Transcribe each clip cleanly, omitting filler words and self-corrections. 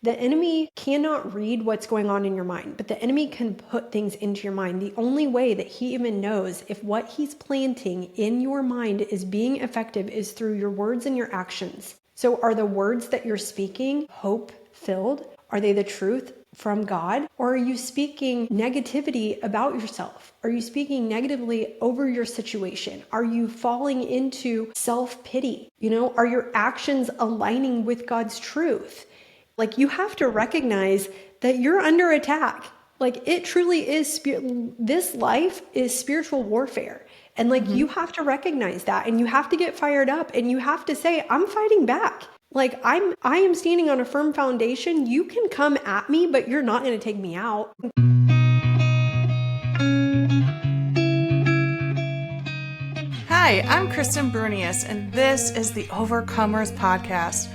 The enemy cannot read what's going on in your mind, but the enemy can put things into your mind. The only way that he even knows if what he's planting in your mind is being effective is through your words and your actions. So are the words that you're speaking hope-filled? Are they the truth from God? Or are you speaking negativity about yourself? Are you speaking negatively over your situation? Are you falling into self-pity? Are your actions aligning with God's truth? Like, you have to recognize that you're under attack. Like, it truly is, this life is spiritual warfare. And like, you have to recognize that, and you have to get fired up, and you have to say, I'm fighting back. Like, I am standing on a firm foundation. You can come at me, but you're not going to take me out. Hi, I'm Kristen and this is the Overcomers Podcast.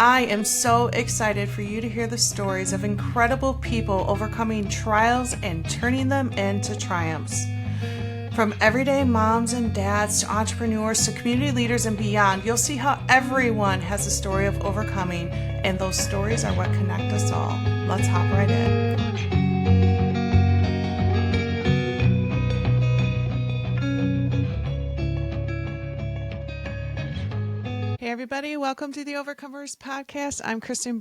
I am so excited for you to hear the stories of incredible people overcoming trials and turning them into triumphs. From everyday moms and dads to entrepreneurs to community leaders and beyond, you'll see how everyone has a story of overcoming, and those stories are what connect us all. Let's hop right in. Hey everybody, welcome to the Overcomers Podcast. I'm Kristen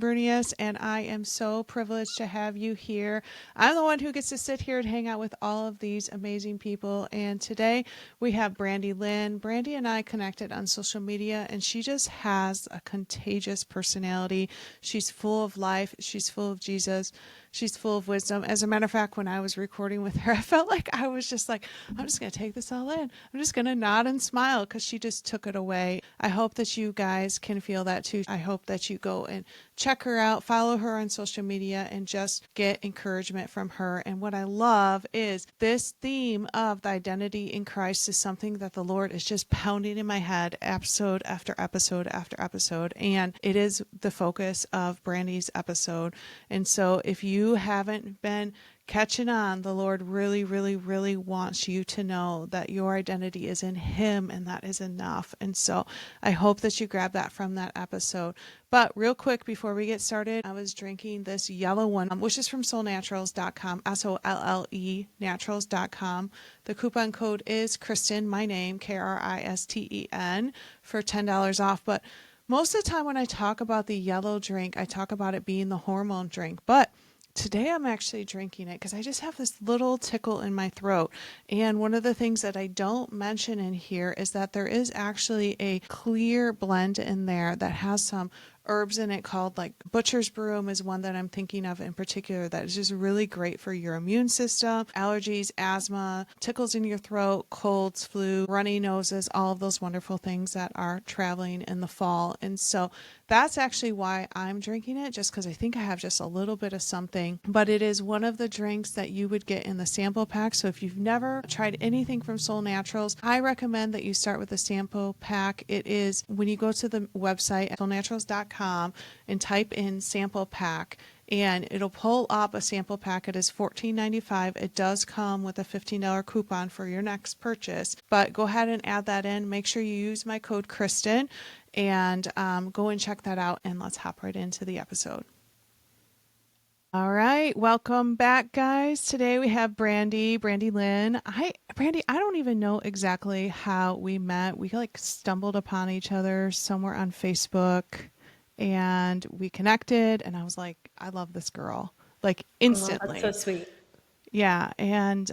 and I am so privileged to have you here. I'm the one who gets to sit here and hang out with all of these amazing people, and today we have Brandi Linn. Brandi and I connected on social media, and she just has a contagious personality. She's full of life. She's full of Jesus. She's full of wisdom. As a matter of fact, when I was recording with her, I felt like I was just like, I'm just going to take this all in. I'm just going to nod and smile because she just took it away. I hope that you guys can feel that too. I hope that you go and check her out, follow her on social media, and just get encouragement from her. And what I love is this theme of the identity in Christ is something that the Lord is just pounding in my head episode after episode after episode. And it is the focus of Brandi's episode. And so if you haven't been catching on, the Lord really, really, really wants you to know that your identity is in Him, and that is enough. And so I hope that you grab that from that episode. But real quick, before we get started, I was drinking this yellow one, which is from soulnaturals.com, SOLLE naturals.com. The coupon code is Kristen, my name, KRISTEN, for $10 off. But most of the time when I talk about the yellow drink, I talk about it being the hormone drink. But today I'm actually drinking it because I just have this little tickle in my throat. And one of the things that I don't mention in here is that there is actually a clear blend in there that has some herbs in it called like butcher's broom is one that I'm thinking of in particular that is just really great for your immune system, allergies, asthma, tickles in your throat, colds, flu, runny noses, all of those wonderful things that are traveling in the fall. And so that's actually why I'm drinking it, just because I think I have just a little bit of something. But it is one of the drinks that you would get in the sample pack. So if you've never tried anything from Soul Naturals, I recommend that you start with the sample pack. It is when you go to the website at soulnaturals.com and type in sample pack, and it'll pull up a sample pack. It is $14.95. It does come with a $15 coupon for your next purchase, but go ahead and add that in. Make sure you use my code Kristen and go and check that out, and let's hop right into the episode. All right, welcome back, guys. Today we have Brandi Linn. Brandi, I don't even know exactly how we met. We stumbled upon each other somewhere on Facebook, and we connected, and I was like, I love this girl, instantly. Oh, that's so sweet. Yeah, and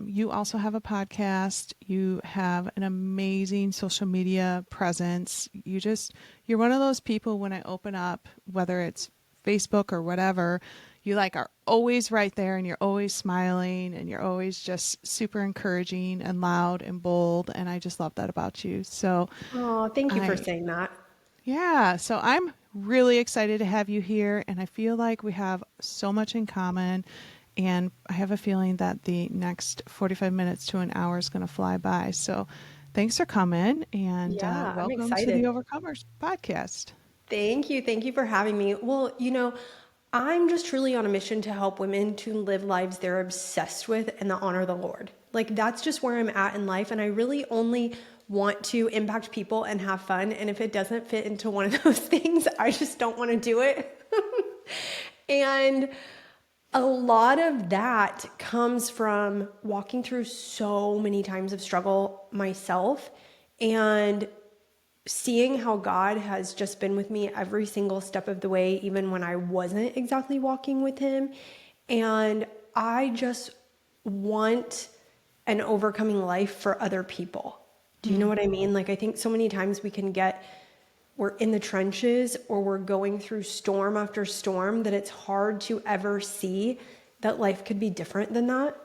you also have a podcast. You have an amazing social media presence. You're one of those people when I open up, whether it's Facebook or whatever, you are always right there, and you're always smiling, and you're always just super encouraging and loud and bold, and I just love that about you. So, Oh, thank you for saying that. Yeah, so I'm really excited to have you here, and I feel like we have so much in common, and I have a feeling that the next 45 minutes to an hour is going to fly by. So thanks for coming, and welcome to the Overcomers Podcast. Thank you. Thank you for having me. Well, I'm just truly on a mission to help women to live lives they're obsessed with and that honor the Lord. That's just where I'm at in life, and I really only want to impact people and have fun. And if it doesn't fit into one of those things, I just don't want to do it. And a lot of that comes from walking through so many times of struggle myself and seeing how God has just been with me every single step of the way, even when I wasn't exactly walking with him. And I just want an overcoming life for other people. Do you know what I mean? Like, I think so many times we're in the trenches or we're going through storm after storm that it's hard to ever see that life could be different than that.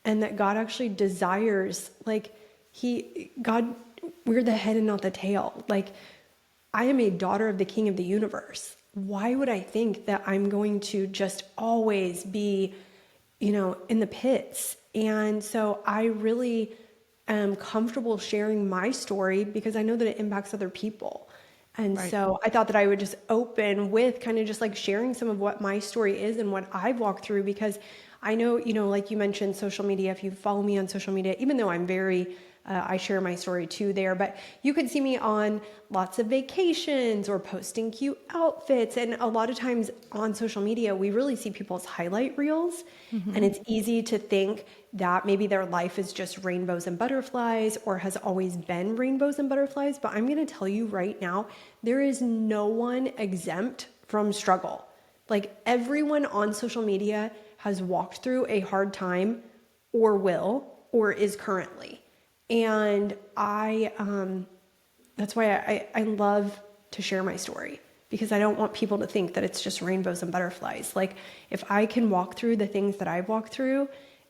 And that God actually desires, like, we're the head and not the tail. Like, I am a daughter of the King of the universe. Why would I think that I'm going to just always be, in the pits? And so I really am comfortable sharing my story because I know that it impacts other people. And Right. so I thought that I would just open with kind of just like sharing some of what my story is and what I've walked through, because I know, like you mentioned, social media, if you follow me on social media, even though I'm I share my story too there, but you could see me on lots of vacations or posting cute outfits. And a lot of times on social media, we really see people's highlight reels. And it's easy to think that maybe their life is just rainbows and butterflies or has always been rainbows and butterflies. But I'm going to tell you right now, there is no one exempt from struggle. Like, everyone on social media has walked through a hard time or will or is currently. And that's why I love to share my story, because I don't want people to think that it's just rainbows and butterflies. Like, if I can walk through the things that I've walked through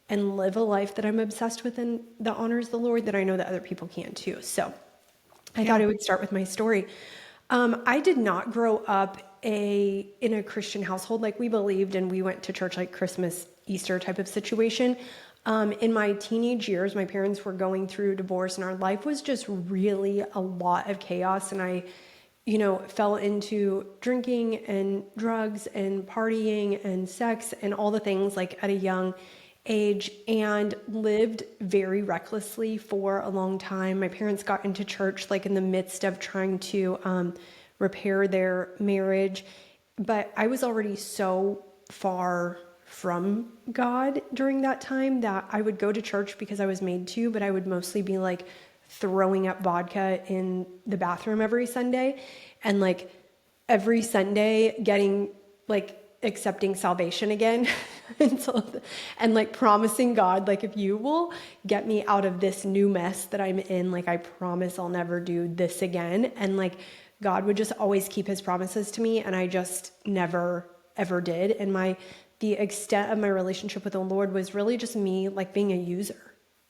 and live a life that I'm obsessed with and that honors the Lord, then I know that other people can too. So I thought I would start with my story. I did not grow up in a Christian household. Like, we believed and we went to church like Christmas, Easter type of situation. In my teenage years, my parents were going through divorce and our life was just really a lot of chaos. And I, fell into drinking and drugs and partying and sex and all the things, like, at a young age, and lived very recklessly for a long time. My parents got into church like in the midst of trying to repair their marriage, but I was already so far from God during that time that I would go to church because I was made to, but I would mostly be like throwing up vodka in the bathroom every Sunday, and like every Sunday getting like accepting salvation again. And like promising God, like, if you will get me out of this new mess that I'm in, like, I promise I'll never do this again. And like, God would just always keep his promises to me. And I just never, ever did. And the extent of my relationship with the Lord was really just me, like, being a user.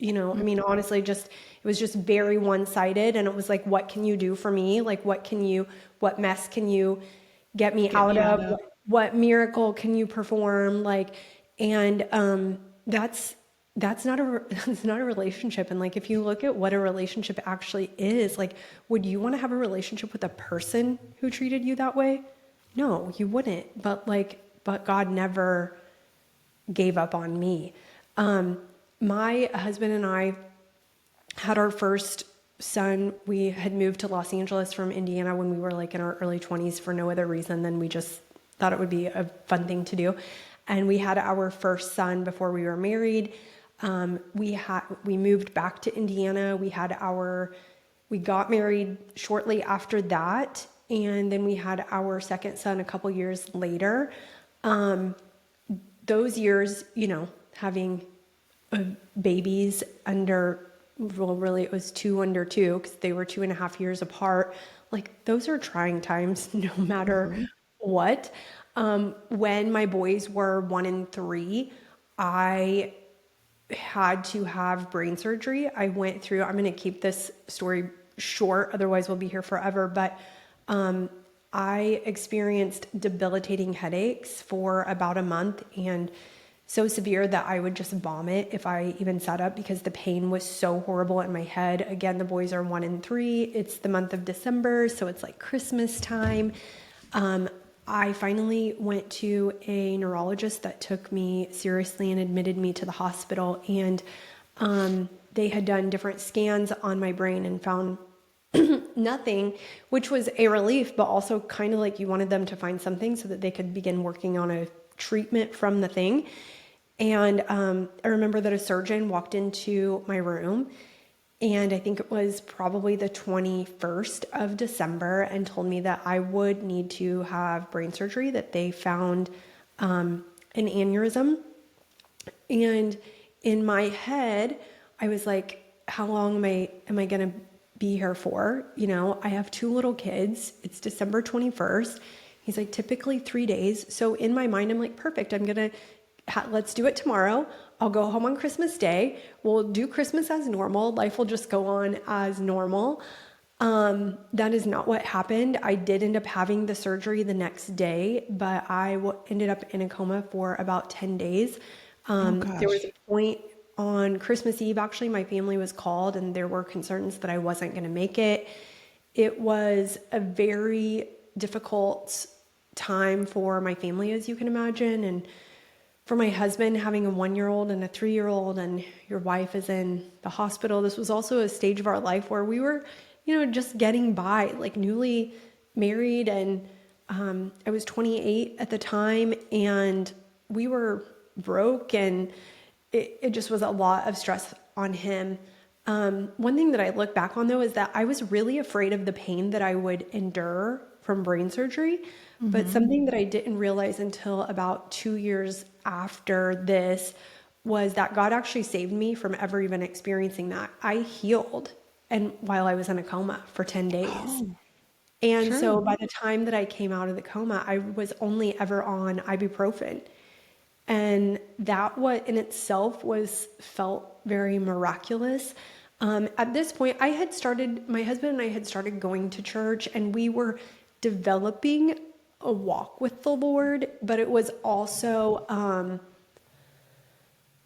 I mean, honestly, it was just very one-sided. And it was like, what can you do for me? Like, what mess can you get me out of? What miracle can you perform? Like, and that's not that's not a relationship. And like, if you look at what a relationship actually is, like, would you want to have a relationship with a person who treated you that way? No, you wouldn't. But God never gave up on me. My husband and I had our first son. We had moved to Los Angeles from Indiana when we were like in our early 20s for no other reason than we just thought it would be a fun thing to do. And we had our first son before we were married. We moved back to Indiana. We got married shortly after that. And then we had our second son a couple years later. Those years, having babies really it was 2 under 2, because they were 2.5 years apart. Like, those are trying times no matter what. When my boys were 1 and 3, I had to have brain surgery. I'm going to keep this story short, otherwise we'll be here forever. But I experienced debilitating headaches for about a month, and so severe that I would just vomit if I even sat up, because the pain was so horrible in my head. Again, the boys are 1 and 3. It's the month of December, so it's like Christmas time. I finally went to a neurologist that took me seriously and admitted me to the hospital. And they had done different scans on my brain and found nothing, which was a relief, but also kind of like you wanted them to find something so that they could begin working on a treatment from the thing. And I remember that a surgeon walked into my room, and I think it was probably the 21st of December, and told me that I would need to have brain surgery, that they found an aneurysm. And in my head, I was like, how long am I going to be here for? You know, I have 2 little kids. It's December 21st. He's like, typically 3 days. So in my mind, I'm like, perfect. Let's do it tomorrow. I'll go home on Christmas Day. We'll do Christmas as normal. Life will just go on as normal. That is not what happened. I did end up having the surgery the next day, but I ended up in a coma for about 10 days. There was a point on Christmas Eve, actually, my family was called, and there were concerns that I wasn't going to make it. It was a very difficult time for my family, as you can imagine. And for my husband, having a 1-year-old and a 3-year-old, and your wife is in the hospital. This was also a stage of our life where we were, just getting by, like newly married. And I was 28 at the time, and we were broke, and it just was a lot of stress on him. One thing that I look back on, though, is that I was really afraid of the pain that I would endure from brain surgery. But something that I didn't realize until about 2 years after this was that God actually saved me from ever even experiencing that. I healed while I was in a coma for 10 days. Oh, And true. so by the time that I came out of the coma, I was only ever on ibuprofen. And that what in itself felt very miraculous. At this point, my husband and I had started going to church, and we were developing a walk with the Lord, but it was also,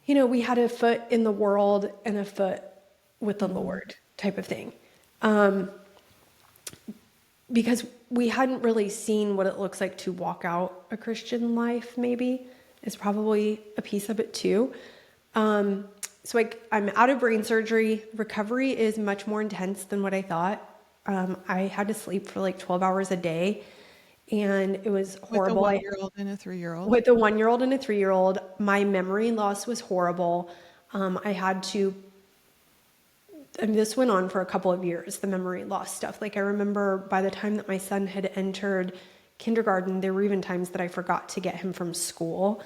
we had a foot in the world and a foot with the Lord type of thing. Because we hadn't really seen what it looks like to walk out a Christian life, maybe is probably a piece of it too. So I'm out of brain surgery. Recovery is much more intense than what I thought. I had to sleep for like 12 hours a day, and it was horrible. With a 1-year-old and a 3-year-old. With a 1-year-old and a 3-year-old, my memory loss was horrible. I had to, and this went on for a couple of years, the memory loss stuff. Like I remember by the time that my son had entered kindergarten, there were even times that I forgot to get him from school,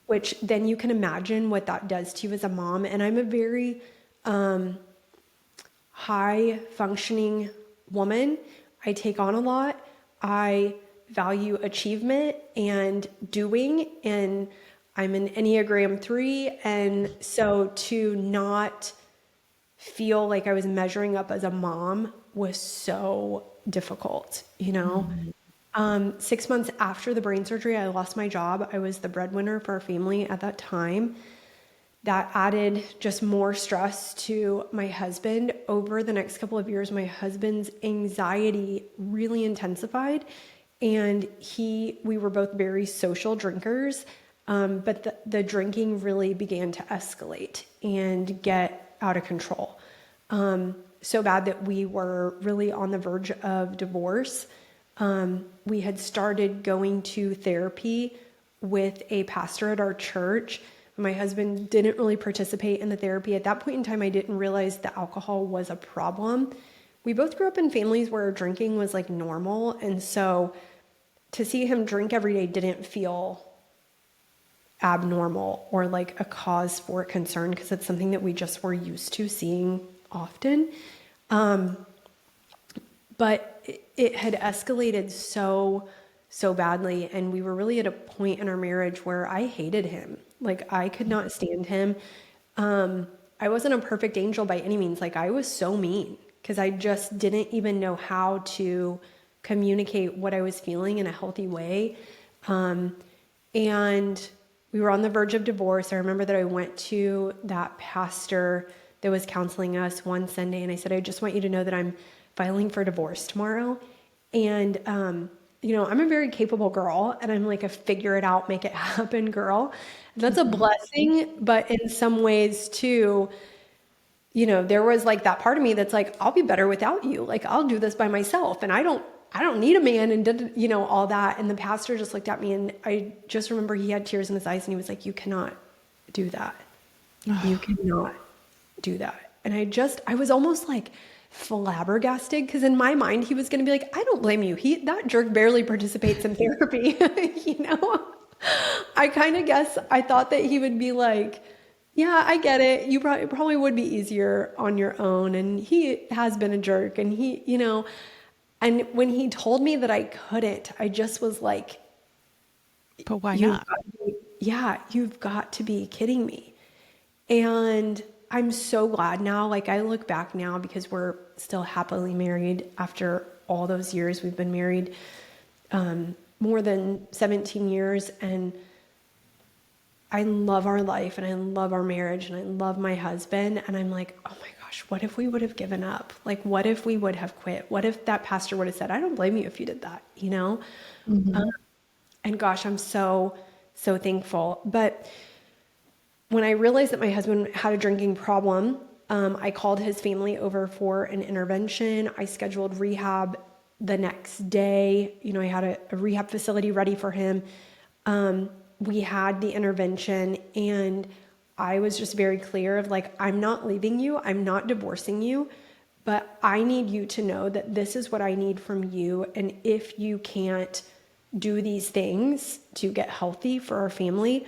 which then you can imagine what that does to you as a mom. And I'm a very high functioning woman. I take on a lot. I value achievement and doing, and I'm an Enneagram 3. And so to not feel like I was measuring up as a mom was so difficult, 6 months after the brain surgery, I lost my job. I was the breadwinner for our family at that time. That added just more stress to my husband. Over the next couple of years, my husband's anxiety really intensified, and we were both very social drinkers, but the drinking really began to escalate and get out of control. So bad that we were really on the verge of divorce. We had started going to therapy with a pastor at our church. My husband didn't really participate in the therapy. At that point in time, I didn't realize that alcohol was a problem. We both grew up in families where drinking was like normal. And so to see him drink every day didn't feel abnormal or like a cause for concern, because it's something that we just were used to seeing often. But it had escalated so badly, and we were really at a point in our marriage where I hated him. Like I could not stand him. I wasn't a perfect angel by any means. Like I was so mean because I just didn't even know how to communicate what I was feeling in a healthy way. And we were on the verge of divorce. I remember that I went to that pastor that was counseling us one Sunday, and I said, I just want you to know that I'm filing for divorce tomorrow. And, I'm a very capable girl, and I'm like a figure it out, make it happen girl. That's a blessing. But in some ways too, there was like that part of me that's like, I'll be better without you. Like I'll do this by myself. And I I don't need a man and did, you know, all that. And the pastor just looked at me, and I just remember he had tears in his eyes, and he was like, you cannot do that. You cannot do that. And I was almost like flabbergasted, because in my mind he was going to be like, I don't blame you. That jerk barely participates in therapy. You know, I kind of guess I thought that he would be like, yeah, I get it. You probably would be easier on your own. And he has been a jerk, and he, you know, and when he told me that I couldn't, I just was like, but why not? You've got to be kidding me. And I'm so glad now. Like, I look back now, because we're still happily married after all those years. We've been married more than 17 years, and I love our life, and I love our marriage, and I love my husband. And I'm like, oh my gosh, what if we would have given up? Like, what if we would have quit? What if that pastor would have said, I don't blame you if you did that, you know? And gosh, I'm so, so thankful. But when I realized that my husband had a drinking problem, I called his family over for an intervention. I scheduled rehab the next day. You know, I had a rehab facility ready for him. We had the intervention, and I was just very clear of like, I'm not leaving you. I'm not divorcing you, but I need you to know that this is what I need from you. And if you can't do these things to get healthy for our family,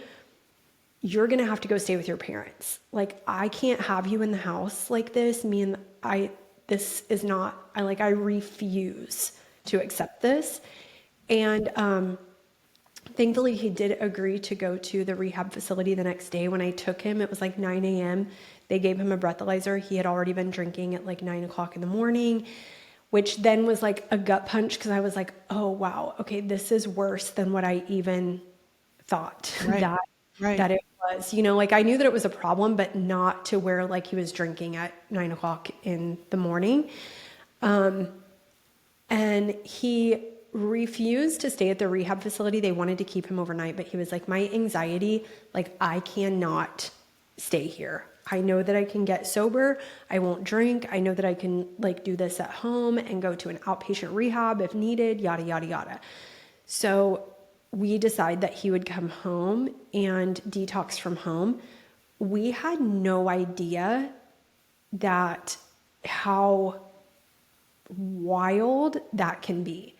you're going to have to go stay with your parents. Like, I can't have you in the house like this. This is not, I refuse to accept this. And, thankfully he did agree to go to the rehab facility the next day. When I took him, it was like 9 a.m. They gave him a breathalyzer. He had already been drinking at like 9 o'clock in the morning, which then was like a gut punch, because I was like, oh wow, okay, this is worse than what I even thought that it was. You know, like, I knew that it was a problem, but not to where like he was drinking at 9 o'clock in the morning. And he refused to stay at the rehab facility. They wanted to keep him overnight, but he was like, my anxiety, like, I cannot stay here. I know that I can get sober. I won't drink. I know that I can like do this at home and go to an outpatient rehab if needed, yada, yada, yada. So we decided that he would come home and detox from home. We had no idea that how wild that can be.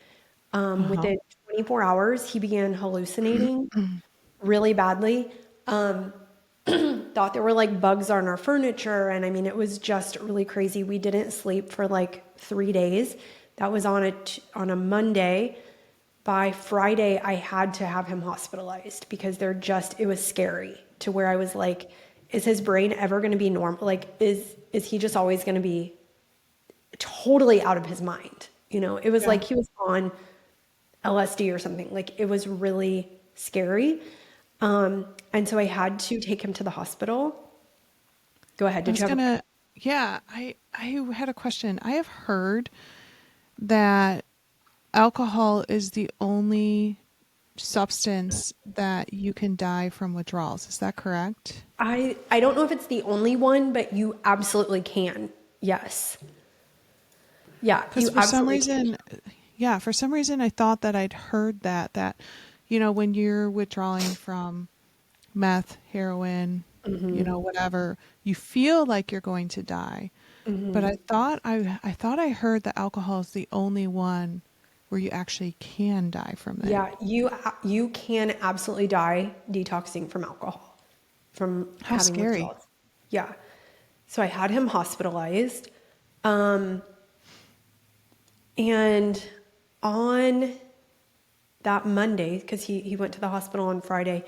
Within 24 hours, he began hallucinating really badly. Thought there were like bugs on our furniture. And I mean, it was just really crazy. We didn't sleep for like 3 days. That was on a Monday. By Friday, I had to have him hospitalized, because it was scary, to where I was like, is his brain ever going to be normal? Like, is he just always going to be totally out of his mind? You know, it was like he was on LSD or something. Like, it was really scary. And so I had to take him to the hospital. Go ahead. I had a question. I have heard that alcohol is the only substance that you can die from withdrawals. Is that correct? I don't know if it's the only one, but you absolutely can. Yes. Yeah. Because for some reason, I thought that I'd heard that, you know, when you're withdrawing from meth, heroin, you know, whatever, you feel like you're going to die. But I thought I heard that alcohol is the only one where you actually can die from it. Yeah, you can absolutely die detoxing from alcohol, from How having scary. withdrawals. Yeah. So I had him hospitalized. And on that Monday, because he went to the hospital on Friday,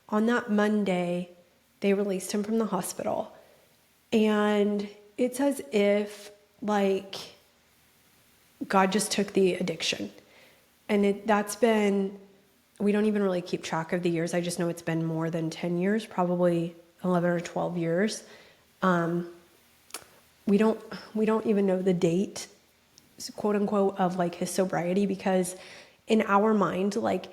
on that Monday, they released him from the hospital. And it's as if like God just took the addiction. And that's been, we don't even really keep track of the years. I just know it's been more than 10 years, probably 11 or 12 years. We don't even know the date, quote unquote, of like his sobriety, because in our mind, like,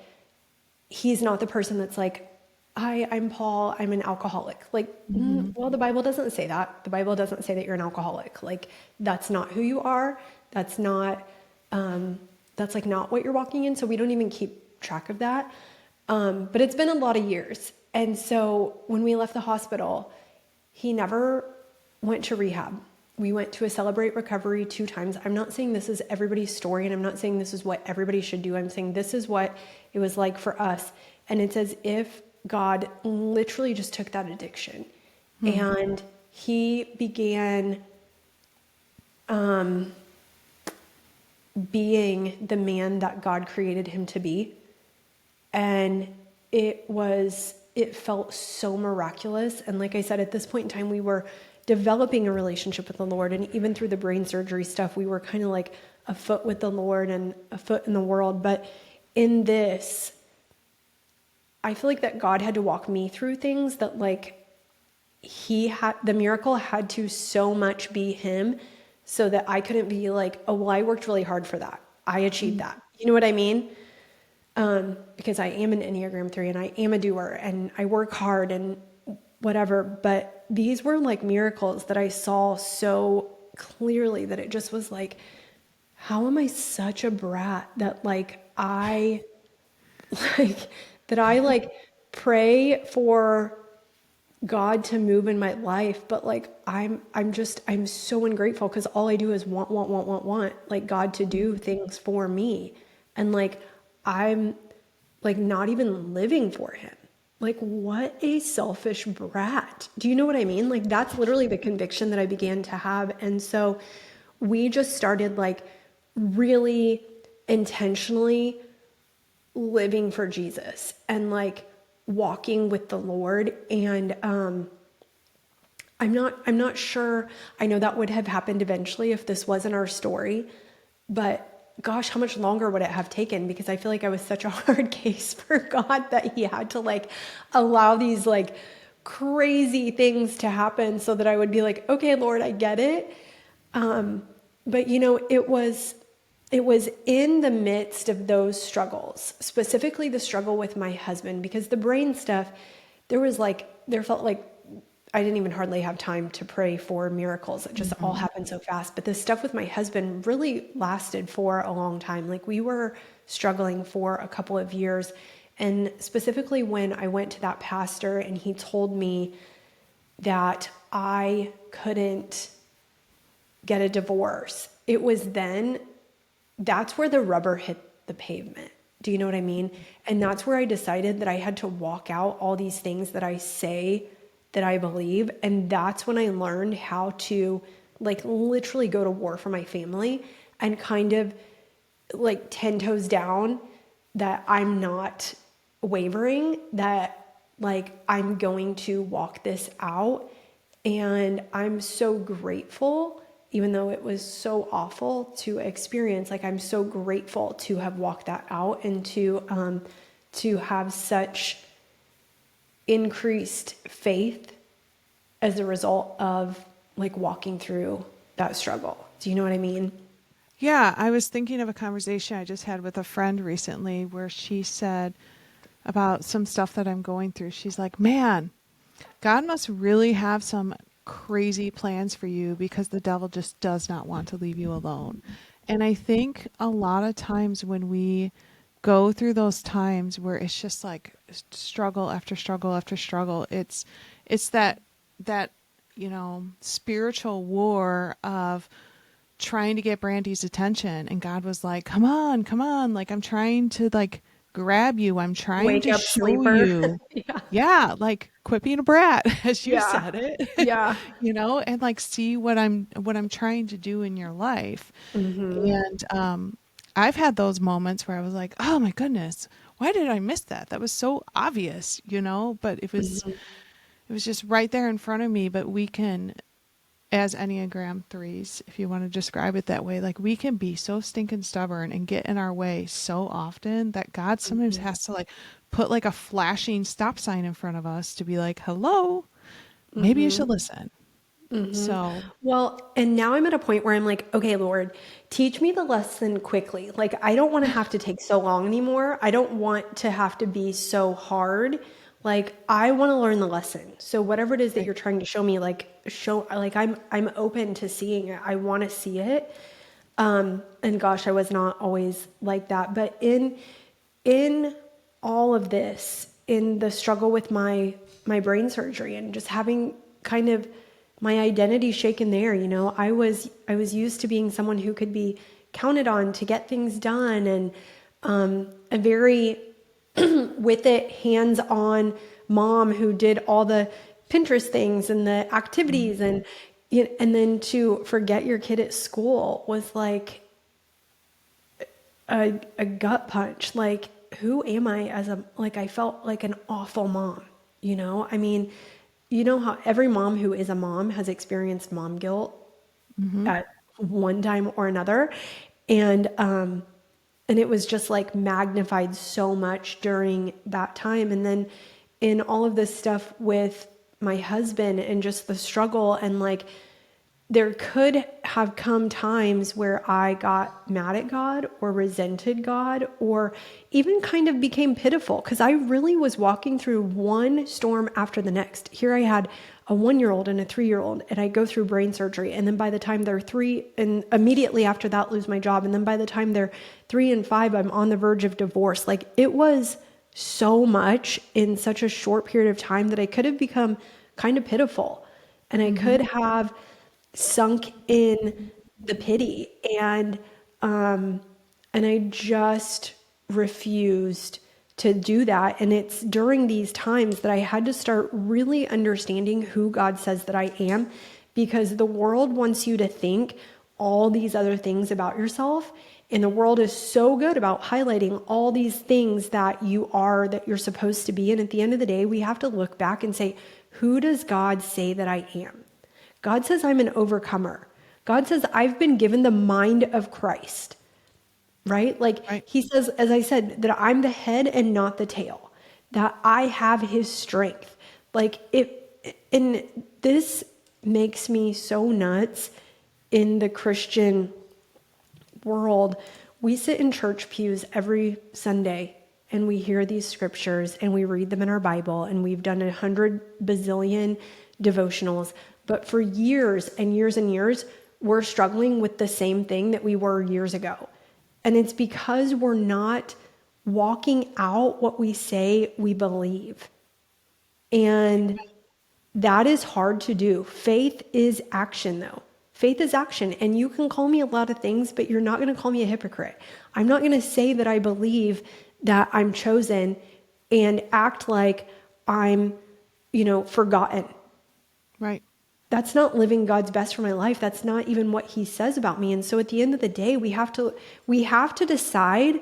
he's not the person that's like, hi, I'm Paul, I'm an alcoholic. Like, well, the Bible doesn't say that. The Bible doesn't say that you're an alcoholic. Like, that's not who you are. That's not that's like not what you're walking in. So we don't even keep track of that. But it's been a lot of years. And so when we left the hospital, he never went to rehab. We went to a Celebrate Recovery 2 times. I'm not saying this is everybody's story, and I'm not saying this is what everybody should do. I'm saying this is what it was like for us. And it's as if God literally just took that addiction and he began being the man that God created him to be. And it felt so miraculous. And like I said, at this point in time, we were developing a relationship with the Lord. And even through the brain surgery stuff, we were kind of like a foot with the Lord and a foot in the world. But in this, I feel like that God had to walk me through things that like the miracle had to so much be him so that I couldn't be like, oh, well, I worked really hard for that. I achieved that. You know what I mean? Because I am an Enneagram 3 and I am a doer and I work hard and whatever. But these were like miracles that I saw so clearly that it just was like, how am I such a brat that I pray for God to move in my life, but like I'm so ungrateful because all I do is want like God to do things for me. And like I'm like not even living for him. Like what a selfish brat. Do you know what I mean? Like that's literally the conviction that I began to have. And so we just started like really intentionally living for Jesus and like walking with the Lord. And I'm not sure. I know that would have happened eventually if this wasn't our story, but gosh, how much longer would it have taken? Because I feel like I was such a hard case for God that he had to like allow these like crazy things to happen so that I would be like, okay, Lord, I get it. But you know, it was in the midst of those struggles, specifically the struggle with my husband, because the brain stuff, there felt like I didn't even hardly have time to pray for miracles. It just all happened so fast. But the stuff with my husband really lasted for a long time. Like we were struggling for a couple of years. And specifically when I went to that pastor and he told me that I couldn't get a divorce, that's where the rubber hit the pavement. Do you know what I mean? And that's where I decided that I had to walk out all these things that I say that I believe. And that's when I learned how to like literally go to war for my family and kind of like 10 toes down that I'm not wavering, that like I'm going to walk this out. And I'm so grateful, even though it was so awful to experience, like I'm so grateful to have walked that out and to have such increased faith as a result of like walking through that struggle. Do you know what I mean? Yeah, I was thinking of a conversation I just had with a friend recently where she said about some stuff that I'm going through. She's like, man, God must really have some crazy plans for you because the devil just does not want to leave you alone. And I think a lot of times when we go through those times where it's just like struggle after struggle after struggle, it's that spiritual war of trying to get Brandi's attention, and God was like, come on, like I'm trying to like grab you, I'm trying Wake to up, show sleeper. you. Yeah. Yeah, like quit being a brat, as you Yeah. said it. Yeah. And like see what I'm trying to do in your life. And I've had those moments where I was like, oh my goodness, why did I miss that? That was so obvious, but it was just right there in front of me. But we can, as Enneagram 3s, if you want to describe it that way, like we can be so stinking stubborn and get in our way so often that God sometimes has to like put like a flashing stop sign in front of us to be like, hello, maybe you should listen. So Well, and now I'm at a point where I'm like, okay, Lord, teach me the lesson quickly. Like, I don't want to have to take so long anymore. I don't want to have to be so hard. Like, I want to learn the lesson. So whatever it is that you're trying to show me, like I'm open to seeing it. I want to see it. And gosh, I was not always like that. But in all of this, in the struggle with my brain surgery and just having kind of my identity shaken there, I was used to being someone who could be counted on to get things done, and a very with it hands-on mom who did all the Pinterest things and the activities, and then to forget your kid at school was like a gut punch. Like, who am I I felt like an awful mom, I mean, how every mom who is a mom has experienced mom guilt at one time or another. And it was just like magnified so much during that time. And then in all of this stuff with my husband and just the struggle, and like, there could have come times where I got mad at God or resented God or even kind of became pitiful, because I really was walking through one storm after the next. Here I had a 1-year-old and a 3-year-old, and I go through brain surgery. And then by the time they're 3, and immediately after that lose my job. And then by the time they're 3 and 5, I'm on the verge of divorce. Like, it was so much in such a short period of time that I could have become kind of pitiful, and I could have sunk in the pity, and I just refused to do that. And it's during these times that I had to start really understanding who God says that I am, because the world wants you to think all these other things about yourself, and the world is so good about highlighting all these things that you are, that you're supposed to be. And at the end of the day, we have to look back and say, who does God say that I am? God says I'm an overcomer. God says I've been given the mind of Christ, right? Like, Right. he says, as I said, that I'm the head and not the tail, that I have his strength. Like, and this makes me so nuts in the Christian world. We sit in church pews every Sunday and we hear these scriptures and we read them in our Bible, and we've done 100 bazillion devotionals. But for years and years and years, we're struggling with the same thing that we were years ago. And it's because we're not walking out what we say we believe. And that is hard to do. Faith is action, though. Faith is action. And you can call me a lot of things, but you're not going to call me a hypocrite. I'm not going to say that I believe that I'm chosen and act like I'm, forgotten. Right. That's not living God's best for my life. That's not even what he says about me. And so at the end of the day, we have to decide,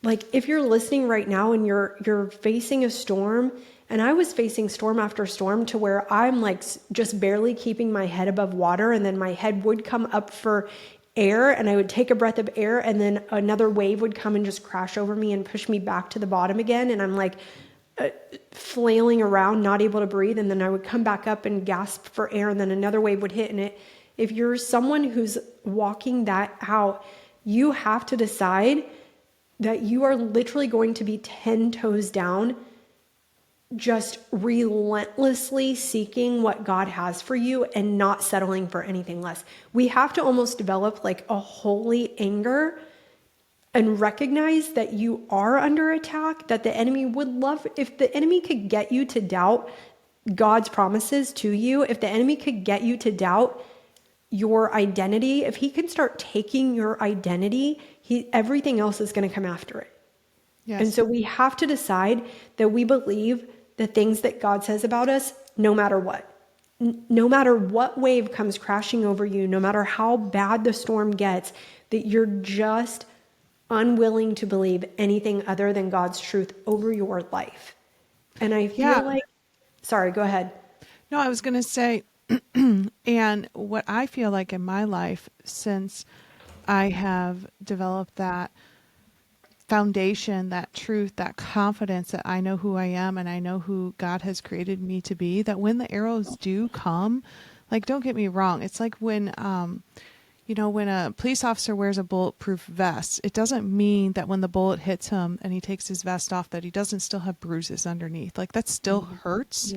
like, if you're listening right now and you're facing a storm, and I was facing storm after storm to where I'm like just barely keeping my head above water, and then my head would come up for air and I would take a breath of air, and then another wave would come and just crash over me and push me back to the bottom again. And I'm like, flailing around, not able to breathe. And then I would come back up and gasp for air, and then another wave would hit. And if you're someone who's walking that out, you have to decide that you are literally going to be 10 toes down, just relentlessly seeking what God has for you and not settling for anything less. We have to almost develop like a holy anger and recognize that you are under attack, that the enemy would love, if the enemy could get you to doubt God's promises to you, if the enemy could get you to doubt your identity, if he can start taking your identity, everything else is going to come after it. Yes. And so we have to decide that we believe the things that God says about us, no matter what. No matter what wave comes crashing over you, no matter how bad the storm gets, that you're just unwilling to believe anything other than God's truth over your life. And I feel like, sorry, go ahead. No, I was going to say, and what I feel like in my life, since I have developed that foundation, that truth, that confidence that I know who I am and I know who God has created me to be, that when the arrows do come, like, don't get me wrong. It's like when a police officer wears a bulletproof vest, it doesn't mean that when the bullet hits him and he takes his vest off that he doesn't still have bruises underneath. Like, that still hurts,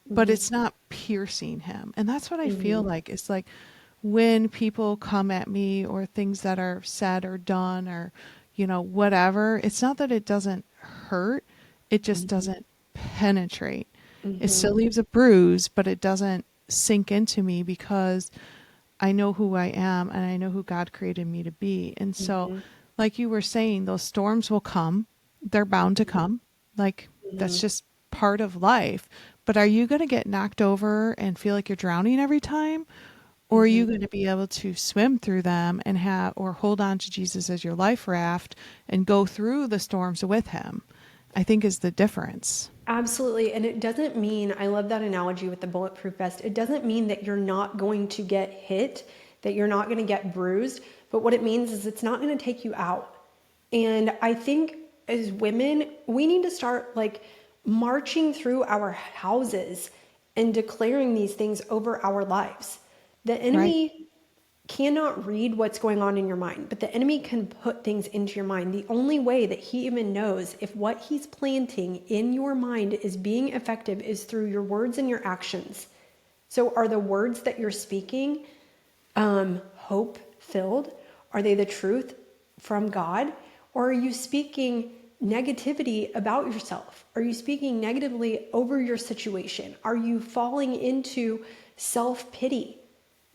but it's not piercing him. And that's what I feel like. It's like when people come at me or things that are said or done or, whatever, it's not that it doesn't hurt. It just doesn't penetrate. It still leaves a bruise, but it doesn't sink into me because I know who I am and I know who God created me to be. And so, like you were saying, those storms will come. They're bound to come. Like, that's just part of life. But are you going to get knocked over and feel like you're drowning every time? Or are you going to be able to swim through them and or hold on to Jesus as your life raft and go through the storms with him? I think is the difference. Absolutely. And it doesn't mean, I love that analogy with the bulletproof vest. It doesn't mean that you're not going to get hit, that you're not going to get bruised. But what it means is it's not going to take you out. And I think as women, we need to start like marching through our houses and declaring these things over our lives. The enemy cannot read what's going on in your mind, but the enemy can put things into your mind. The only way that he even knows if what he's planting in your mind is being effective is through your words and your actions. So are the words that you're speaking hope filled? Are they the truth from God? Or are you speaking negativity about yourself? Are you speaking negatively over your situation? Are you falling into self-pity?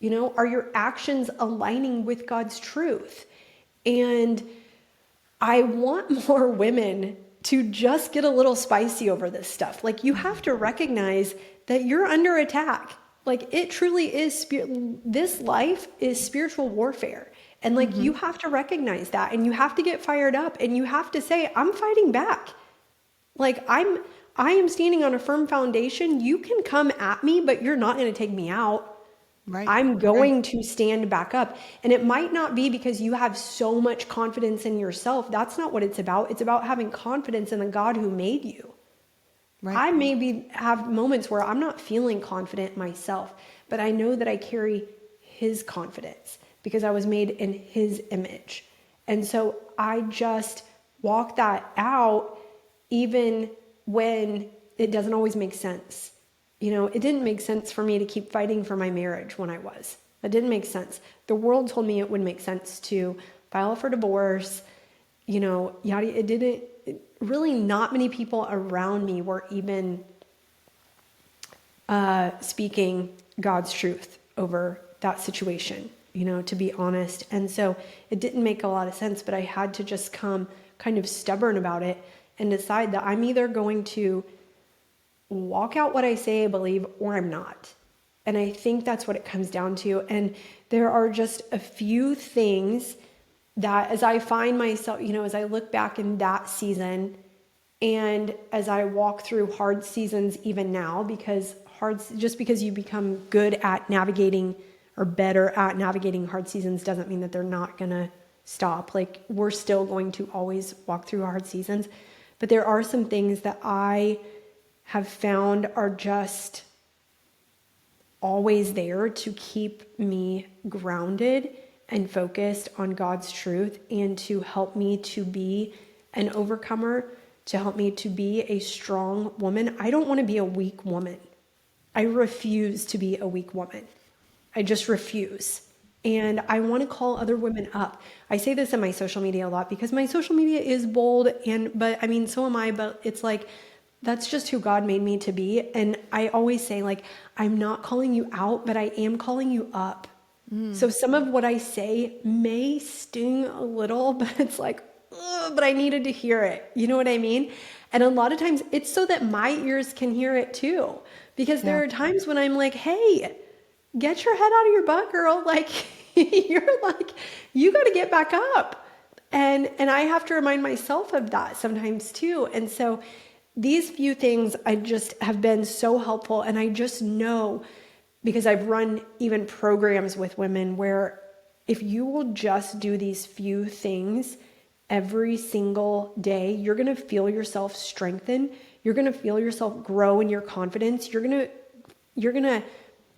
Are your actions aligning with God's truth? And I want more women to just get a little spicy over this stuff. Like, you have to recognize that you're under attack. Like, it truly is, this life is spiritual warfare. And like, you have to recognize that, and you have to get fired up, and you have to say, I'm fighting back. Like, I am standing on a firm foundation. You can come at me, but you're not going to take me out. Right. I'm going to stand back up. And it might not be because you have so much confidence in yourself. That's not what it's about. It's about having confidence in the God who made you. Right. I maybe have moments where I'm not feeling confident myself, but I know that I carry his confidence because I was made in his image. And so I just walk that out even when it doesn't always make sense. It didn't make sense for me to keep fighting for my marriage when I was. It didn't make sense. The world told me it would make sense to file for divorce, yada. It didn't. Really, not many people around me were even speaking God's truth over that situation, to be honest. And so it didn't make a lot of sense, but I had to just come kind of stubborn about it and decide that I'm either going to walk out what I say I believe, or I'm not. And I think that's what it comes down to. And there are just a few things that as I find myself, as I look back in that season, and as I walk through hard seasons even now, because just because you become good at navigating or better at navigating hard seasons doesn't mean that they're not going to stop. Like, we're still going to always walk through hard seasons. But there are some things that I have found are just always there to keep me grounded and focused on God's truth, and to help me to be an overcomer, to help me to be a strong woman. I don't want to be a weak woman. I refuse to be a weak woman. I just refuse. And I want to call other women up. I say this in my social media a lot because my social media is bold, but so am I, but it's like, that's just who God made me to be. And I always say, like, I'm not calling you out, but I am calling you up. So some of what I say may sting a little, but it's like, but I needed to hear it. You know what I mean? And a lot of times it's so that my ears can hear it too. Because there are times when I'm like, hey, get your head out of your butt, girl. Like, you're like, you got to get back up. And I have to remind myself of that sometimes too. And so these few things I just have been so helpful. And I just know, because I've run even programs with women, where if you will just do these few things every single day, you're going to feel yourself strengthen. You're going to feel yourself grow in your confidence. You're going to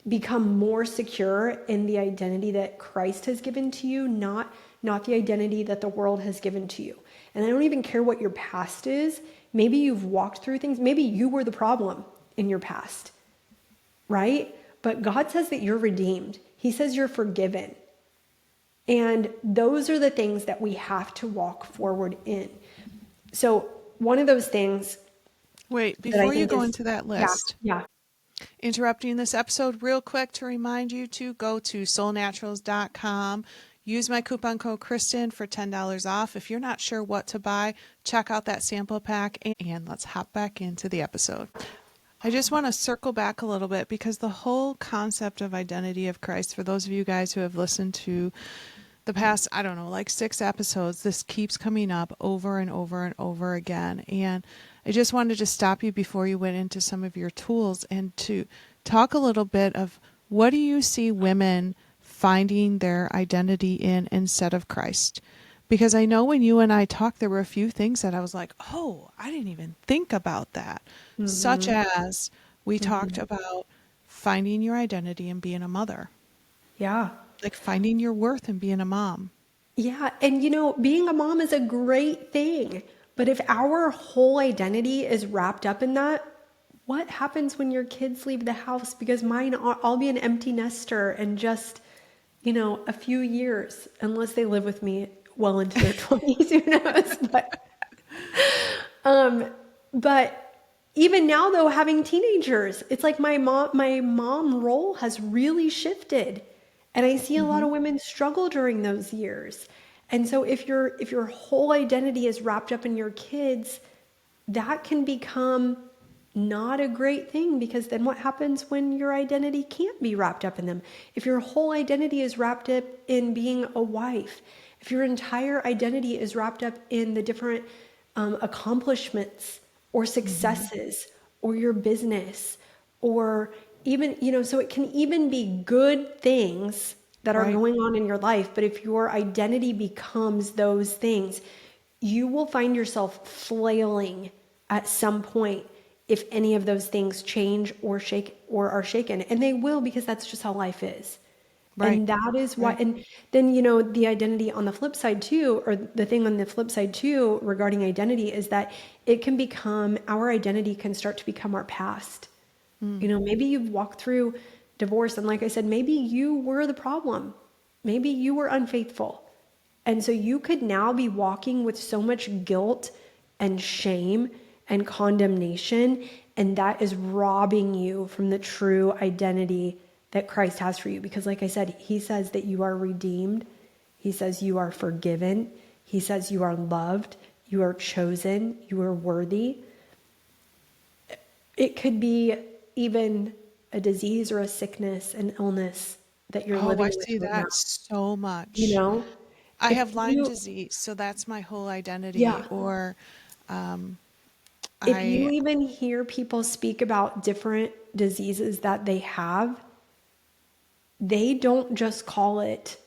become more secure in the identity that Christ has given to you, not the identity that the world has given to you. And I don't even care what your past is. Maybe you've walked through things. Maybe you were the problem in your past, right? but God says that you're redeemed. He says you're forgiven. And those are the things that we have to walk forward in. So one of those things. Wait, before you go into that Yeah, list, yeah. interrupting this episode real quick to remind you to go to soulnaturals.com. Use my coupon code Kristen for $10 off. If you're not sure what to buy, check out that sample pack, and let's hop back into the episode. I just want to circle back a little bit because the whole concept of identity of Christ, for those of you guys who have listened to the past, I don't know, like 6 episodes, this keeps coming up over and over and over again. And I just wanted to stop you before you went into some of your tools and to talk a little bit of what do you see women finding their identity in instead of Christ? Because I know when you and I talked, there were a few things that I was like, oh, I didn't even think about that. Mm-hmm. Such as we talked about finding your identity in being a mother. Yeah. Like finding your worth in being a mom. Yeah. And being a mom is a great thing. But if our whole identity is wrapped up in that, what happens when your kids leave the house? Because I'll be an empty nester and just, a few years, unless they live with me well into their 20s, who knows? But even now, though, having teenagers, it's like my mom role has really shifted. And I see a lot of women struggle during those years. And so if your whole identity is wrapped up in your kids, that can become not a great thing, because then what happens when your identity can't be wrapped up in them? If your whole identity is wrapped up in being a wife, if your entire identity is wrapped up in the different accomplishments or successes or your business, or even, so it can even be good things that are going on in your life. But if your identity becomes those things, you will find yourself flailing at some point if any of those things change or shake or are shaken. And they will, because that's just how life is. Right. And that is why, and then, the identity on the flip side too, or the thing on the flip side too, regarding identity, is that it can become, our identity can start to become our past. Maybe you've walked through divorce, and like I said, maybe you were the problem. Maybe you were unfaithful. And so you could now be walking with so much guilt and shame and condemnation, and that is robbing you from the true identity that Christ has for you. Because like I said, he says that you are redeemed. He says you are forgiven. He says you are loved. You are chosen. You are worthy. It could be even a disease or a sickness, an illness that you're living with. I see that so much. I have Lyme disease, so that's my whole identity. Yeah. Or if you even hear people speak about different diseases that they have, they don't just call it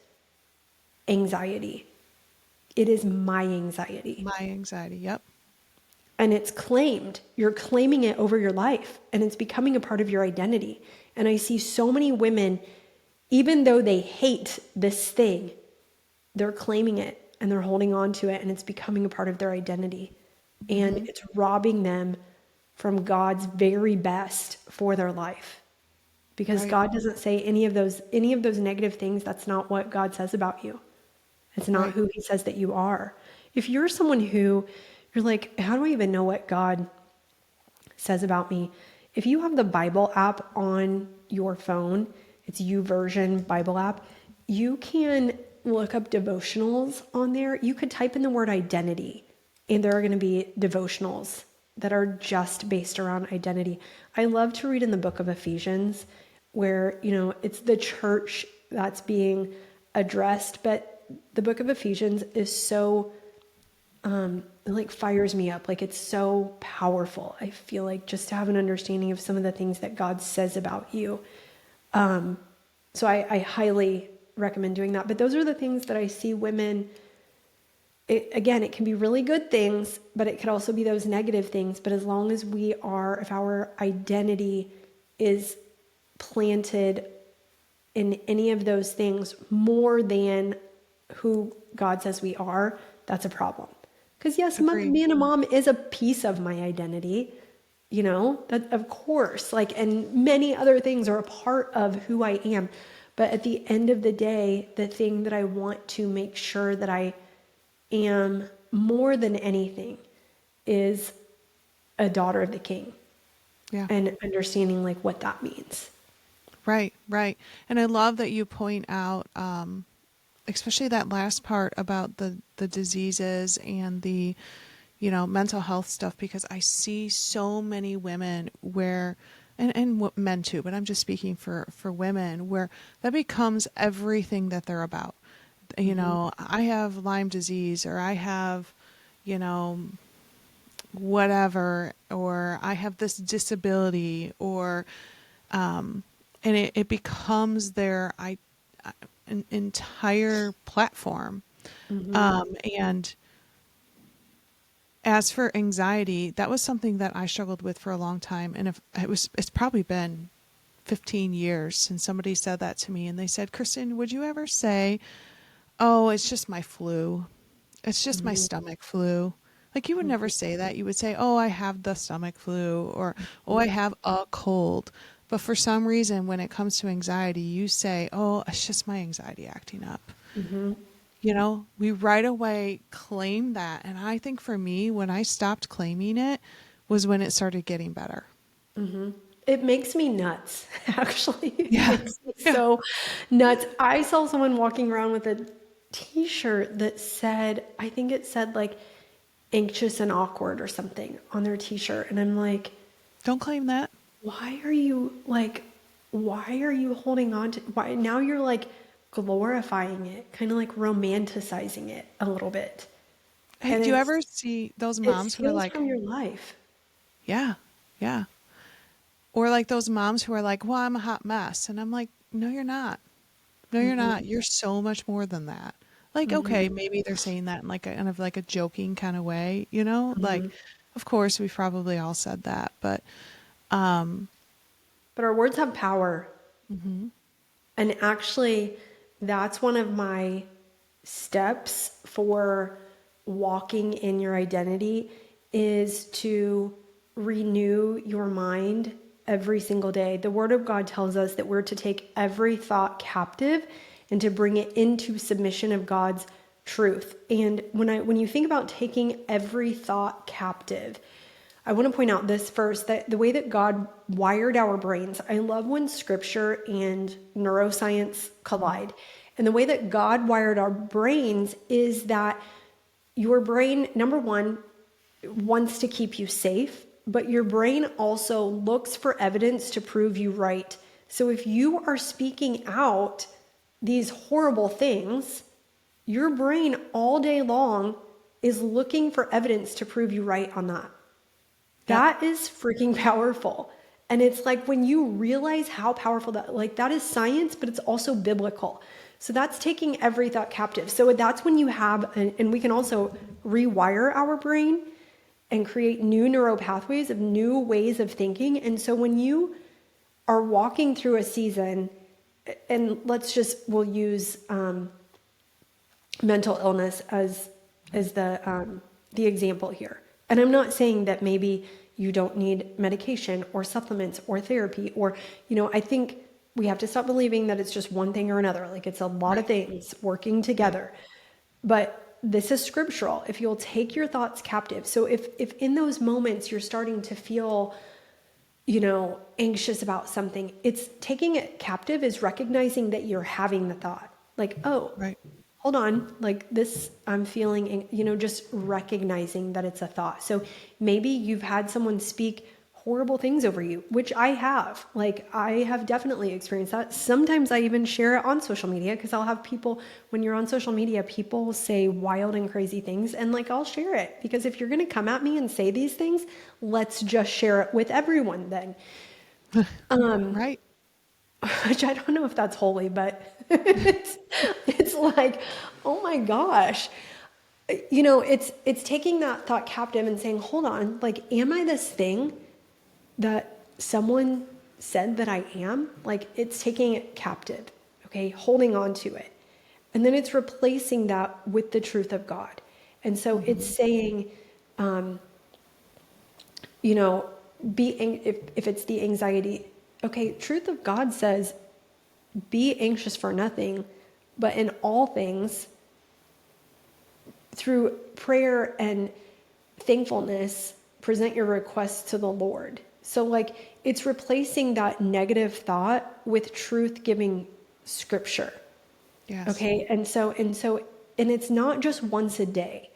anxiety. It is my anxiety. My anxiety, yep. And it's claimed. You're claiming it over your life, and it's becoming a part of your identity. And I see so many women, even though they hate this thing, they're claiming it and they're holding on to it, and it's becoming a part of their identity. And it's robbing them from God's very best for their life. Because God doesn't say any of those negative things. That's not what God says about you. It's not who he says that you are. If you're someone who you're like, how do I even know what God says about me? If you have the Bible app on your phone, it's YouVersion Bible app, you can look up devotionals on there. You could type in the word identity, and there are going to be devotionals that are just based around identity. I love to read in the book of Ephesians, where, it's the church that's being addressed, but the book of Ephesians is so, it fires me up. It's so powerful. I feel like, just to have an understanding of some of the things that God says about you. So I highly recommend doing that. But those are the things that I see women. It can be really good things, but it could also be those negative things. But as long as if our identity is planted in any of those things more than who God says we are, that's a problem. Because yes, being a mom is a piece of my identity, that of course, like, and many other things are a part of who I am. But at the end of the day, the thing that I want to make sure that I am more than anything is a daughter of the King, Yeah. and understanding like what that means. Right, right. And I love that you point out, especially that last part about the diseases and the, mental health stuff, because I see so many women where, and men too, but I'm just speaking for women, where that becomes everything that they're about. I have Lyme disease, or I have, you know, whatever, or I have this disability, or, and it becomes their an entire platform. And as for anxiety, that was something that I struggled with for a long time. And if it's probably been 15 years since somebody said that to me. And they said, Kristen, would you ever say, oh, it's just my flu. It's just my stomach flu. Like, you would never say that. You would say, oh, I have the stomach flu, or, oh, I have a cold. But for some reason, when it comes to anxiety, you say, oh, it's just my anxiety acting up. We right away claim that. And I think for me, when I stopped claiming it was when it started getting better. It makes me nuts, actually. It Yeah. makes me Yeah. so nuts. I saw someone walking around with a t-shirt that said, I think it said like anxious and awkward or something on their t-shirt. And I'm like, Don't claim that. why are you holding on to, why now you're like glorifying it, kind of like romanticizing it a little bit. Hey, And do you ever see those it moms who are steals like, from your life. yeah, yeah. Or like those moms who are like, well, I'm a hot mess. And I'm like, no, you're not. No, you're not. You're so much more than that. Like, okay, maybe they're saying that in like a kind of like a joking kind of way, Like, of course, we've probably all said that, but But our words have power. And actually, that's one of my steps for walking in your identity, is to renew your mind every single day. The Word of God tells us that we're to take every thought captive and to bring it into submission of God's truth. And when you think about taking every thought captive, I want to point out this first, that the way that God wired our brains, I love when scripture and neuroscience collide. And the way that God wired our brains is that your brain, number one, wants to keep you safe, but your brain also looks for evidence to prove you right. So if you are speaking out these horrible things, your brain all day long is looking for evidence to prove you right on that. That is freaking powerful. And it's like when you realize how powerful that is science, but it's also biblical. So that's taking every thought captive. So that's when you have, and we can also rewire our brain and create new neural pathways of new ways of thinking. And so when you are walking through a season, and we'll use mental illness as the example here. And I'm not saying that maybe you don't need medication or supplements or therapy, or, I think we have to stop believing that it's just one thing or another. Like, it's a lot of things working together. But this is scriptural. If you'll take your thoughts captive. So if in those moments you're starting to feel, anxious about something, it's taking it captive is recognizing that you're having the thought. Like, oh, right. hold on, like this, I'm feeling, just recognizing that it's a thought. So maybe you've had someone speak horrible things over you, which I have. Like, I have definitely experienced that. Sometimes I even share it on social media, because I'll have people, when you're on social media, people say wild and crazy things, and like, I'll share it, because if you're going to come at me and say these things, let's just share it with everyone then. Right. Which I don't know if that's holy, but it's like, oh my gosh. It's taking that thought captive and saying, hold on, like, am I this thing that someone said that I am? Like, it's taking it captive, okay, holding on to it. And then it's replacing that with the truth of God. And so it's saying, if it's the anxiety, okay, truth of God says, be anxious for nothing, but in all things, through prayer and thankfulness, present your requests to the Lord. So like it's replacing that negative thought with truth-giving scripture. Yes. Okay. And it's not just once a day.